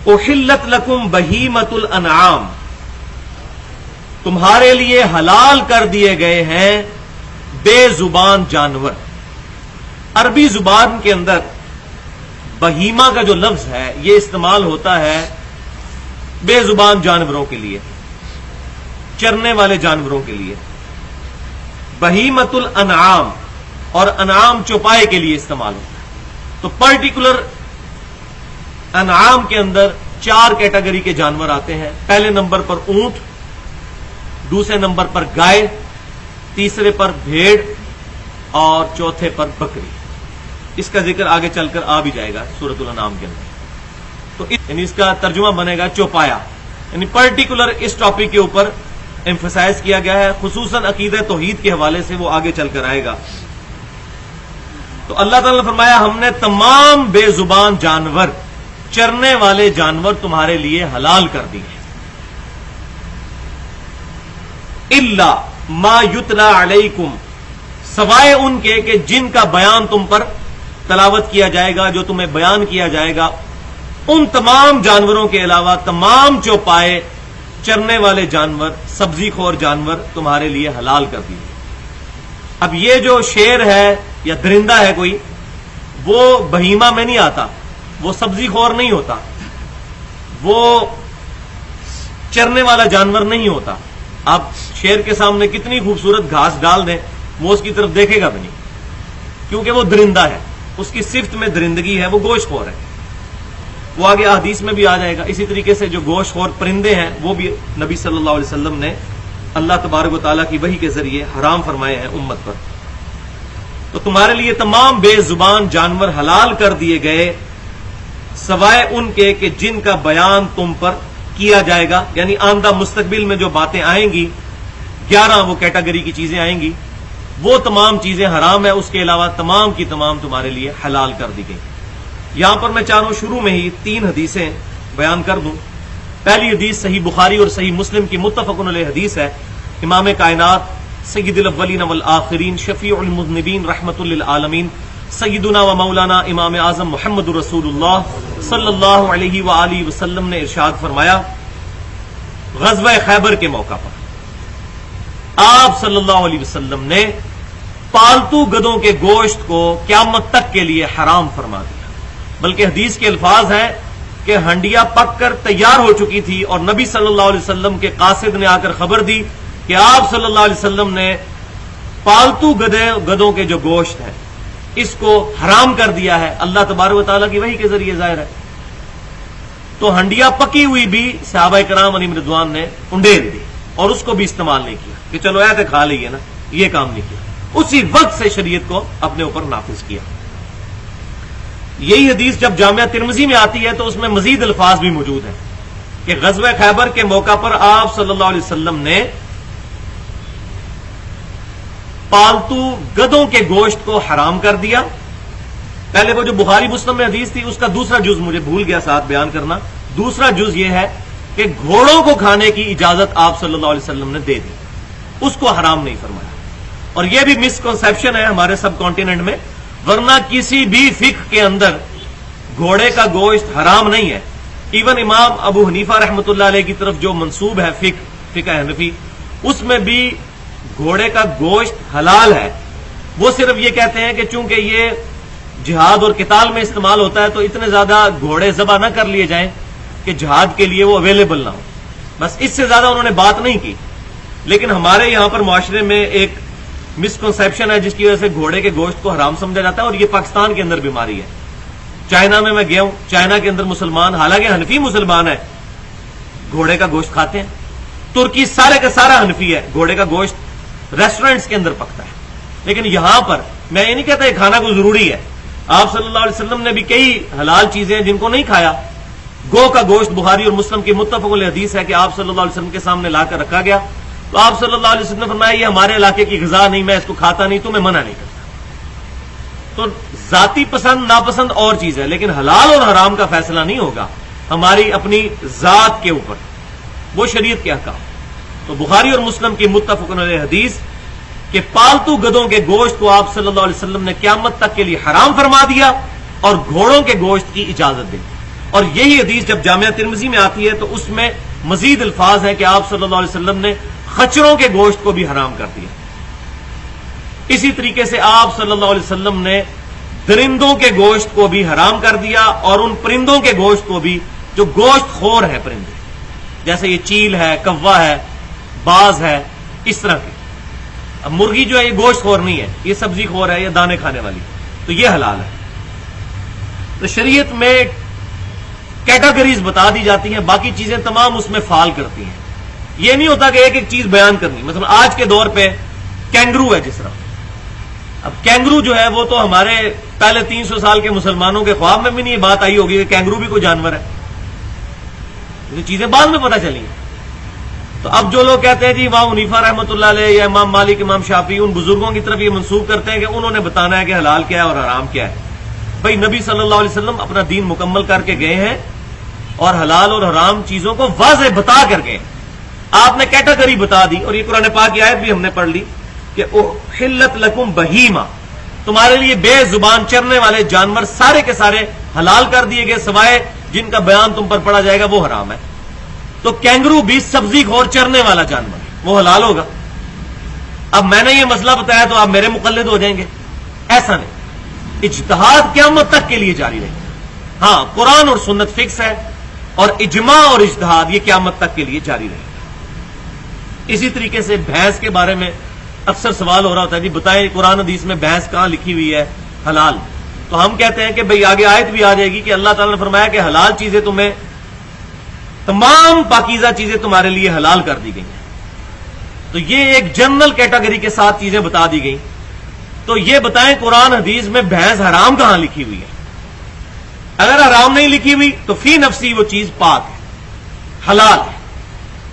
احلت لکم بہیمۃ الانعام، تمہارے لیے حلال کر دیے گئے ہیں بے زبان جانور۔ عربی زبان کے اندر بہیمہ کا جو لفظ ہے یہ استعمال ہوتا ہے بے زبان جانوروں کے لیے، چرنے والے جانوروں کے لیے۔ بہیمۃ الانعام اور انعام چوپائے کے لیے استعمال ہوتا ہے۔ تو پرٹیکولر انعام کے اندر 4 کیٹیگری کے جانور آتے ہیں۔ پہلے نمبر پر اونٹ، دوسرے نمبر پر گائے، تیسرے پر بھیڑ اور چوتھے پر بکری۔ اس کا ذکر آگے چل کر آ بھی جائے گا سورۃ الانعام کے اندر۔ تو یعنی اس کا ترجمہ بنے گا چوپایا، یعنی پرٹیکولر اس ٹاپک کے اوپر ایمفسائز کیا گیا ہے، خصوصاً عقیدہ توحید کے حوالے سے، وہ آگے چل کر آئے گا۔ تو اللہ تعالیٰ نے فرمایا ہم نے تمام بے زبان جانور، چرنے والے جانور تمہارے لیے حلال کر دیے، الا ما یتلا علیکم، سوائے ان کے کہ جن کا بیان تم پر تلاوت کیا جائے گا، جو تمہیں بیان کیا جائے گا، ان تمام جانوروں کے علاوہ تمام چوپائے، چرنے والے جانور، سبزی خور جانور تمہارے لیے حلال کر دیے۔ اب یہ جو شیر ہے یا درندہ ہے کوئی، وہ بہیمہ میں نہیں آتا، وہ سبزی خور نہیں ہوتا، وہ چرنے والا جانور نہیں ہوتا۔ آپ شیر کے سامنے کتنی خوبصورت گھاس ڈال دیں وہ اس کی طرف دیکھے گا بھی نہیں، کیونکہ وہ درندہ ہے، اس کی صفت میں درندگی ہے، وہ گوشت خور ہے۔ وہ آگے احادیث میں بھی آ جائے گا۔ اسی طریقے سے جو گوشت خور پرندے ہیں وہ بھی نبی صلی اللہ علیہ وسلم نے اللہ تبارک و تعالیٰ کی وحی کے ذریعے حرام فرمائے ہیں امت پر۔ تو تمہارے لیے تمام بے زبان جانور حلال کر دیے گئے، سوائے ان کے کہ جن کا بیان تم پر کیا جائے گا، یعنی آئندہ مستقبل میں جو باتیں آئیں گی، 11 وہ کیٹیگری کی چیزیں آئیں گی، وہ تمام چیزیں حرام ہیں، اس کے علاوہ تمام کی تمام تمہارے لیے حلال کر دی گئی۔ یہاں پر میں چاہوں شروع میں ہی 3 حدیثیں بیان کر دوں۔ پہلی حدیث صحیح بخاری اور صحیح مسلم کی متفق علیہ حدیث ہے۔ امام کائنات سید الاولین والآخرین شفیع المذنبین رحمت للعالمین سیدنا و مولانا امام اعظم محمد رسول اللہ صلی اللہ علیہ وآلہ وسلم نے ارشاد فرمایا، غزوہ خیبر کے موقع پر آپ صلی اللہ علیہ وسلم نے پالتو گدوں کے گوشت کو قیامت تک کے لیے حرام فرما دیا۔ بلکہ حدیث کے الفاظ ہیں کہ ہنڈیا پک کر تیار ہو چکی تھی اور نبی صلی اللہ علیہ وسلم کے قاصد نے آ کر خبر دی کہ آپ صلی اللہ علیہ وسلم نے پالتو گدوں کے جو گوشت ہے اس کو حرام کر دیا ہے، اللہ تبارک و تعالیٰ کی وحی کے ذریعے ظاہر ہے۔ تو ہنڈیا پکی ہوئی بھی صحابہ کرام علیہم رضوان نے انڈیل دی اور اس کو بھی استعمال نہیں کیا کہ چلو ایسے کھا لئیے نا، یہ کام نہیں کیا، اسی وقت سے شریعت کو اپنے اوپر نافذ کیا۔ یہی حدیث جب جامعہ ترمذی میں آتی ہے تو اس میں مزید الفاظ بھی موجود ہیں کہ غزوہ خیبر کے موقع پر آپ صلی اللہ علیہ وسلم نے پالتو گدوں کے گوشت کو حرام کر دیا۔ پہلے وہ جو بخاری مسلم میں حدیث تھی اس کا دوسرا جز مجھے بھول گیا ساتھ بیان کرنا۔ دوسرا جز یہ ہے کہ گھوڑوں کو کھانے کی اجازت آپ صلی اللہ علیہ وسلم نے دے دی، اس کو حرام نہیں فرمایا۔ اور یہ بھی مسکنسیپشن ہے ہمارے سب کانٹیننٹ میں، ورنہ کسی بھی فقہ کے اندر گھوڑے کا گوشت حرام نہیں ہے۔ ایون امام ابو حنیفہ رحمۃ اللہ علیہ کی طرف جو منسوب ہے فقہ حنفی، اس میں بھی گھوڑے کا گوشت حلال ہے۔ وہ صرف یہ کہتے ہیں کہ چونکہ یہ جہاد اور قتال میں استعمال ہوتا ہے تو اتنے زیادہ گھوڑے ذبح نہ کر لیے جائیں کہ جہاد کے لیے وہ اویلیبل نہ ہو، بس اس سے زیادہ انہوں نے بات نہیں کی۔ لیکن ہمارے یہاں پر معاشرے میں ایک مسکنسیپشن ہے جس کی وجہ سے گھوڑے کے گوشت کو حرام سمجھا جاتا ہے، اور یہ پاکستان کے اندر بیماری ہے۔ چائنا میں گیا ہوں، چائنا کے اندر مسلمان، حالانکہ حنفی مسلمان ہے، گھوڑے کا گوشت کھاتے ہیں۔ ترکی سارے کا سارا حنفی ہے، گھوڑے کا گوشت ریسٹورینٹس کے اندر پکتا ہے۔ لیکن یہاں پر میں یہ نہیں کہتا یہ کھانا کوئی ضروری ہے، آپ صلی اللہ علیہ وسلم نے بھی کئی حلال چیزیں ہیں جن کو نہیں کھایا۔ گو کا گوشت بخاری اور مسلم کی متفق علیہ حدیث ہے کہ آپ صلی اللہ علیہ وسلم کے سامنے لا کر رکھا گیا تو آپ صلی اللہ علیہ وسلم نے فرمایا یہ ہمارے علاقے کی غذا نہیں، میں اس کو کھاتا نہیں، تو میں منع نہیں کرتا۔ تو ذاتی پسند ناپسند اور چیز ہے، لیکن حلال اور حرام کا فیصلہ نہیں ہوگا ہماری اپنی ذات کے اوپر، وہ شریعت کے احکام۔ تو بخاری اور مسلم کی متفق علیہ حدیث کہ پالتو گدوں کے گوشت کو آپ صلی اللہ علیہ وسلم نے قیامت تک کے لیے حرام فرما دیا اور گھوڑوں کے گوشت کی اجازت دی۔ اور یہی حدیث جب جامعہ ترمذی میں آتی ہے تو اس میں مزید الفاظ ہیں کہ آپ صلی اللہ علیہ وسلم نے خچروں کے گوشت کو بھی حرام کر دیا. اسی طریقے سے آپ صلی اللہ علیہ وسلم نے درندوں کے گوشت کو بھی حرام کر دیا اور ان پرندوں کے گوشت کو بھی جو گوشت خور ہے پرندے، جیسے یہ چیل ہے، کوا ہے، باز ہے، اس طرح کے. اب مرغی جو ہے یہ گوشت خور نہیں ہے، یہ سبزی خور ہے، یہ دانے کھانے والی، تو یہ حلال ہے. تو شریعت میں کیٹاگریز بتا دی جاتی ہیں، باقی چیزیں تمام اس میں فال کرتی ہیں. یہ نہیں ہوتا کہ ایک ایک چیز بیان کرنی. مثلا آج کے دور پہ کینگرو ہے جس طرح. اب کینگرو جو ہے وہ تو ہمارے پہلے 300 سال کے مسلمانوں کے خواب میں بھی نہیں یہ بات آئی ہوگی کہ کینگرو بھی کوئی جانور ہے. یہ چیزیں بعد میں پتہ چلی. تو اب جو لوگ کہتے ہیں جی امام حنیفہ رحمۃ اللہ علیہ یا امام مالک، امام شافعی، ان بزرگوں کی طرف یہ منسوب کرتے ہیں کہ انہوں نے بتانا ہے کہ حلال کیا ہے اور حرام کیا ہے. بھائی نبی صلی اللہ علیہ وسلم اپنا دین مکمل کر کے گئے ہیں اور حلال اور حرام چیزوں کو واضح بتا کر گئے. آپ نے کیٹیگری بتا دی، اور یہ قرآن پاک کی آیت بھی ہم نے پڑھ لی کہ احلت لکم بہیما، تمہارے لیے بے زبان چرنے والے جانور سارے کے سارے حلال کر دیے گئے، سوائے جن کا بیان تم پر پڑا جائے گا وہ حرام ہے. تو کینگرو بھی سبزی خور چرنے والا جانور ہے، وہ حلال ہوگا. اب میں نے یہ مسئلہ بتایا تو آپ میرے مقلد ہو جائیں گے؟ ایسا نہیں. اجتہاد قیامت تک کے لیے جاری رہے گا. ہاں قرآن اور سنت فکس ہے، اور اجماع اور اجتہاد یہ قیامت تک کے لیے جاری رہے گا. اسی طریقے سے بھینس کے بارے میں اکثر سوال ہو رہا ہوتا ہے جی بتائیں قرآن حدیث میں بھینس کہاں لکھی ہوئی ہے حلال. تو ہم کہتے ہیں کہ بھئی آگے آیت بھی آ جائے گی کہ اللہ تعالیٰ نے فرمایا کہ حلال چیزیں تمہیں، تمام پاکیزہ چیزیں تمہارے لیے حلال کر دی گئی ہیں. تو یہ ایک جنرل کیٹیگری کے ساتھ چیزیں بتا دی گئی. تو یہ بتائیں قرآن حدیث میں بھینس حرام کہاں لکھی ہوئی ہے؟ اگر حرام نہیں لکھی ہوئی تو فی نفسی وہ چیز پاک ہے، حلال ہے،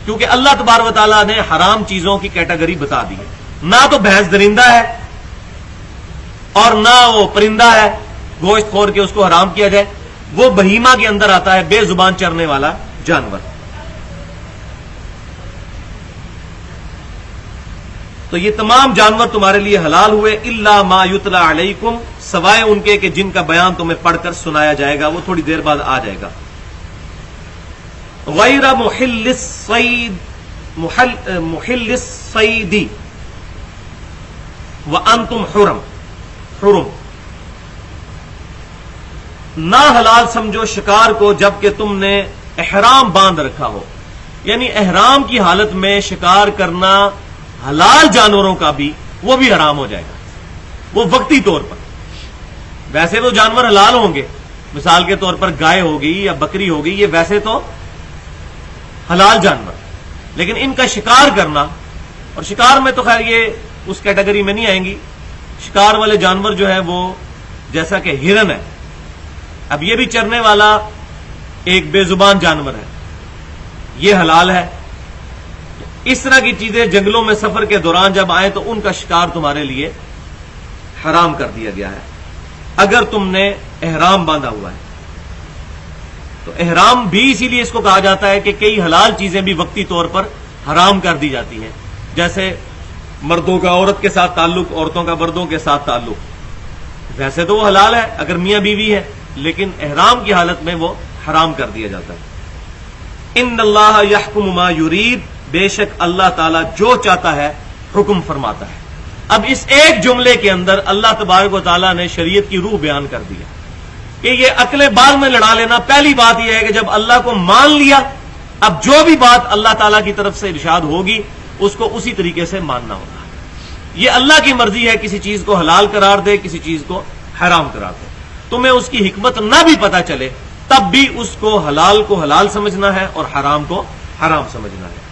کیونکہ اللہ تبارک و تعالیٰ نے حرام چیزوں کی کیٹیگری بتا دی ہے. نہ تو بھینس درندہ ہے اور نہ وہ پرندہ ہے گوشت خور کے اس کو حرام کیا جائے، وہ بہیمہ کے اندر آتا ہے، بے زبان چرنے والا جانور. تو یہ تمام جانور تمہارے لیے حلال ہوئے، الا ما یتلا علیکم، سوائے ان کے کہ جن کا بیان تمہیں پڑھ کر سنایا جائے گا. وہ تھوڑی دیر بعد آ جائے گا. غیر محل الصید، محل الصید وانتم حرم، حرم، نہ حلال سمجھو شکار کو جبکہ تم نے احرام باندھ رکھا ہو. یعنی احرام کی حالت میں شکار کرنا حلال جانوروں کا بھی، وہ بھی حرام ہو جائے گا، وہ وقتی طور پر. ویسے تو جانور حلال ہوں گے، مثال کے طور پر گائے ہوگی یا بکری ہوگی، یہ ویسے تو حلال جانور، لیکن ان کا شکار کرنا، اور شکار میں تو خیر یہ اس کیٹیگری میں نہیں آئیں گی. شکار والے جانور جو ہے وہ جیسا کہ ہرن ہے، اب یہ بھی چرنے والا ایک بے زبان جانور ہے، یہ حلال ہے. اس طرح کی چیزیں جنگلوں میں سفر کے دوران جب آئیں تو ان کا شکار تمہارے لیے حرام کر دیا گیا ہے اگر تم نے احرام باندھا ہوا ہے. تو احرام بھی اسی لیے اس کو کہا جاتا ہے کہ کئی حلال چیزیں بھی وقتی طور پر حرام کر دی جاتی ہیں، جیسے مردوں کا عورت کے ساتھ تعلق، عورتوں کا مردوں کے ساتھ تعلق. ویسے تو وہ حلال ہے اگر میاں بیوی ہے، لیکن احرام کی حالت میں وہ حرام کر دیا جاتا ہے. ان اللہ یحکم ما یرید، بے شک اللہ تعالیٰ جو چاہتا ہے حکم فرماتا ہے. اب اس ایک جملے کے اندر اللہ تبارک و تعالیٰ نے شریعت کی روح بیان کر دیا کہ یہ عقل بال میں لڑا لینا. پہلی بات یہ ہے کہ جب اللہ کو مان لیا، اب جو بھی بات اللہ تعالیٰ کی طرف سے ارشاد ہوگی اس کو اسی طریقے سے ماننا ہوگا. یہ اللہ کی مرضی ہے، کسی چیز کو حلال قرار دے، کسی چیز کو حرام قرار دے. تمہیں اس کی حکمت نہ بھی پتہ چلے تب بھی اس کو حلال سمجھنا ہے اور حرام کو حرام سمجھنا ہے.